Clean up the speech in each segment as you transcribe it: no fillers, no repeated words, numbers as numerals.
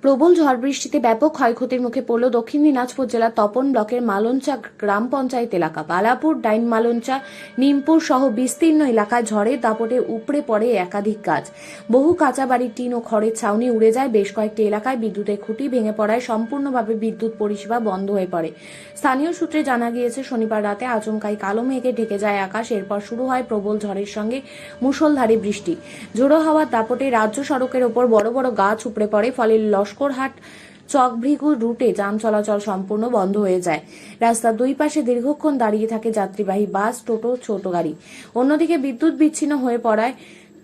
প্রবল ঝড় বৃষ্টিতে ব্যাপক ক্ষয়ক্ষতির মুখে পড়ল দক্ষিণ দিনাজপুর জেলার তপন ব্লকের মালঞ্চা গ্রাম পঞ্চায়েত এলাকা। বালাপুর, ডাইন মালঞ্চা, নিমপুর সহ বিস্তীর্ণ এলাকায় ঝড়ের দাপটে উপড়ে পড়ে একাধিক গাছ। বহু কাঁচা বাড়ির টিন ও খড়ের ছাউনি উড়ে যায়। বেশ কয়েকটি এলাকায় বিদ্যুতের খুঁটি ভেঙে পড়ায় সম্পূর্ণভাবে বিদ্যুৎ পরিষেবা বন্ধ হয়ে পড়ে। স্থানীয় সূত্রে জানা গিয়েছে, শনিবার রাতে আচমকাই কালো মেঘে ঢেকে যায় আকাশ। এরপর শুরু হয় প্রবল ঝড়ের সঙ্গে মুষলধারে বৃষ্টি। ঝোড়ো হাওয়ার দাপটে রাজ্য সড়কের ওপর বড় বড় গাছ উপড়ে পড়ে। ফলে লস্করহাট চকভৃগু রুটে যান চলাচল সম্পূর্ণ বন্ধ হয়ে যায়। রাস্তার দুই পাশে দীর্ঘক্ষণ দাঁড়িয়ে থাকে যাত্রীবাহী বাস, টোটো, ছোট গাড়ি। অন্যদিকে বিদ্যুৎ বিচ্ছিন্ন হয়ে পড়ায়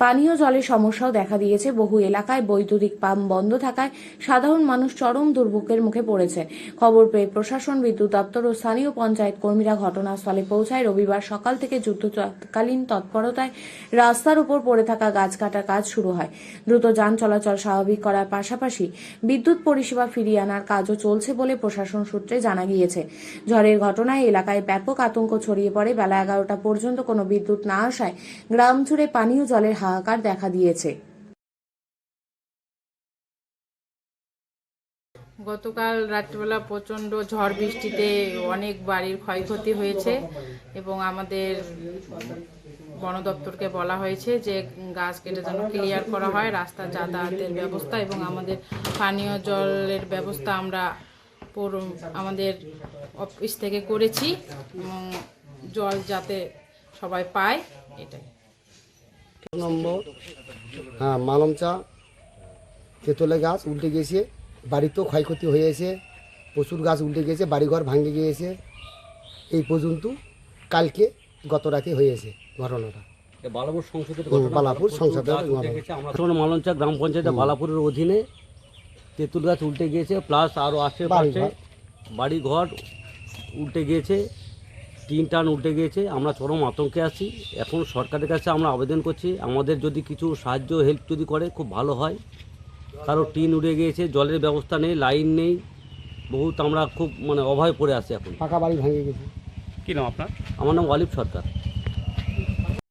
পানীয় জলের সমস্যাও দেখা দিয়েছে। বহু এলাকায় বৈদ্যুতিক পাম্প বন্ধ থাকায় সাধারণ মানুষ চরম দুর্ভোগের মুখে পড়েছে। খবর পেয়ে প্রশাসন, বিদ্যুৎ দপ্তর ও স্থানীয় পঞ্চায়েত কর্মীরা ঘটনাস্থলে পৌঁছায়। রবিবার সকাল থেকে যুদ্ধকালীন তৎপরতায় রাস্তার উপর পড়ে থাকা গাছ কাটার কাজ শুরু হয়। দ্রুত যান চলাচল স্বাভাবিক করার পাশাপাশি বিদ্যুৎ পরিষেবা ফিরিয়ে আনার কাজও চলছে বলে প্রশাসন সূত্রে জানা গিয়েছে। ঝড়ের ঘটনায় এলাকায় ব্যাপক আতঙ্ক ছড়িয়ে পড়ে। বেলা 11টা পর্যন্ত কোনো বিদ্যুৎ না আসায় গ্রাম জুড়ে পানীয় জলের হাহাকার দেখা দিয়েছে। গতকাল রাত্রিবেলা প্রচণ্ড ঝড় বৃষ্টিতে অনেক বাড়ির ক্ষয়ক্ষতি হয়েছে এবং আমাদের বন দপ্তরকে বলা হয়েছে যে গাছ কেটে যেন ক্লিয়ার করা হয়, রাস্তা যাতায়াতের ব্যবস্থা এবং আমাদের পানীয় জলের ব্যবস্থা আমরা আমাদের অফিস থেকে করেছি এবং জল যাতে সবাই পায় এটাই। নম্বর মালঞ্চা তেঁতুলে গাছ উল্টে গিয়েছে, বাড়িতেও ক্ষয়ক্ষতি হয়েছে, প্রচুর গাছ উল্টে গিয়েছে, বাড়িঘর ভাঙে গিয়েছে। এই পর্যন্ত কালকে গত রাতে হয়েছে ঘটনাটা। বালাপুর সংসদের মালঞ্চা গ্রাম পঞ্চায়েতে বালাপুরের অধীনে তেঁতুল গাছ উল্টে গিয়েছে, প্লাস আরও আশেপাশে বাড়িঘর উল্টে গিয়েছে, টিন টান উল্টে গিয়েছে। আমরা চরম আতঙ্কে আছি। এখন সরকারের কাছে আমরা আবেদন করছি, আমাদের যদি কিছু সাহায্য হেল্প যদি করে খুব ভালো হয়। কারো টিন উড়ে গিয়েছে, জলের ব্যবস্থা নেই, লাইন নেই, বহুত আমরা খুব অভাবে পড়ে আছি এখন। পাকা বাড়ি ভেঙে গেছে। কি নাম আপনার? আমার নাম ওয়ালিদ সরকার।